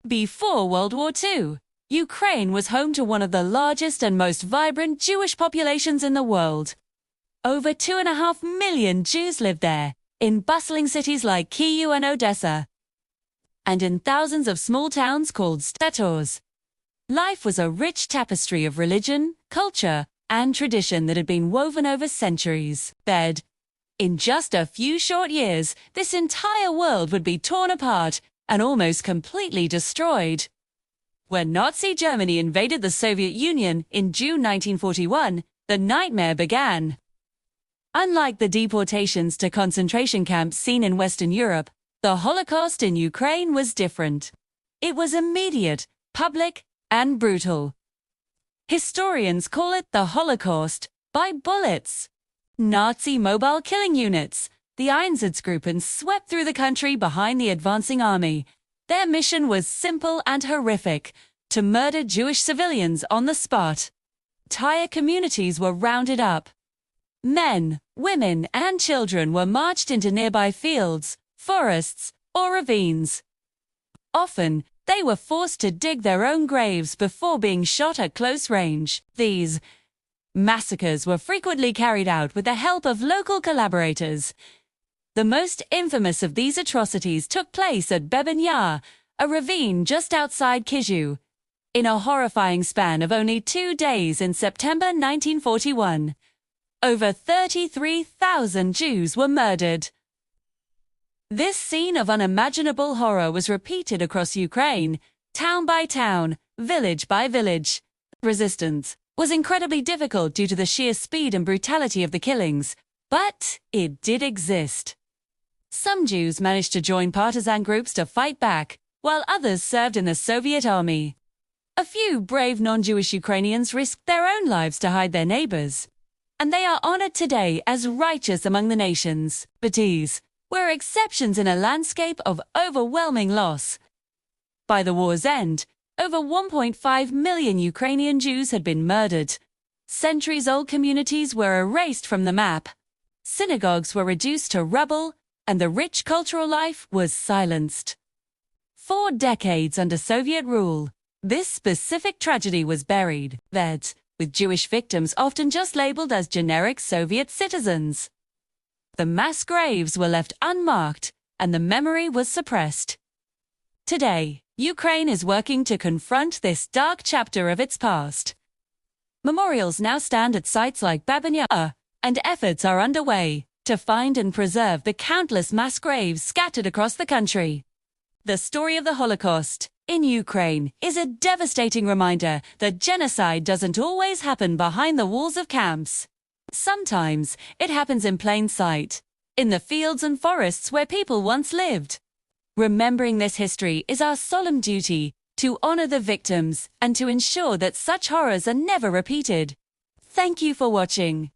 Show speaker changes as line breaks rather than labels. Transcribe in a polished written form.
Before World War II, Ukraine was home to one of the largest and most vibrant Jewish populations in the world. Over 2.5 million Jews lived there, in bustling cities like Kyiv and Odessa, and in thousands of small towns called stetors. Life was a rich tapestry of religion, culture, and tradition that had been woven over centuries. In just a few short years, this entire world would be torn apart and almost completely destroyed. When Nazi Germany invaded the Soviet Union in June 1941, the nightmare began. Unlike the deportations to concentration camps seen in Western Europe, the Holocaust in Ukraine was different. It was immediate, public, and brutal. Historians call it the Holocaust by bullets. Nazi mobile killing units, the Einsatzgruppen, swept through the country behind the advancing army. Their mission was simple and horrific: to murder Jewish civilians on the spot. Entire communities were rounded up. Men, women, and children were marched into nearby fields, forests, or ravines. Often, they were forced to dig their own graves before being shot at close range. These massacres were frequently carried out with the help of local collaborators. The most infamous of these atrocities took place at Beben Yar, a ravine just outside Kyiv, in a horrifying span of only 2 days in September 1941. Over 33,000 Jews were murdered. This scene of unimaginable horror was repeated across Ukraine, town by town, village by village. Resistance was incredibly difficult due to the sheer speed and brutality of the killings, but it did exist. Some Jews managed to join partisan groups to fight back, while others served in the Soviet army. A few brave non-Jewish Ukrainians risked their own lives to hide their neighbors, and they are honored today as righteous among the nations. But these were exceptions in a landscape of overwhelming loss. By the war's end, over 1.5 million Ukrainian Jews had been murdered. Centuries-old communities were erased from the map. Synagogues were reduced to rubble, and the rich cultural life was silenced. 4 decades under Soviet rule, this specific tragedy was buried, with Jewish victims often just labeled as generic Soviet citizens. The mass graves were left unmarked, and the memory was suppressed. Today, Ukraine is working to confront this dark chapter of its past. Memorials now stand at sites like Beben Yar, and efforts are underway to find and preserve the countless mass graves scattered across the country. The story of the Holocaust in Ukraine is a devastating reminder that genocide doesn't always happen behind the walls of camps. Sometimes it happens in plain sight, in the fields and forests where people once lived. Remembering this history is our solemn duty to honor the victims and to ensure that such horrors are never repeated. Thank you for watching.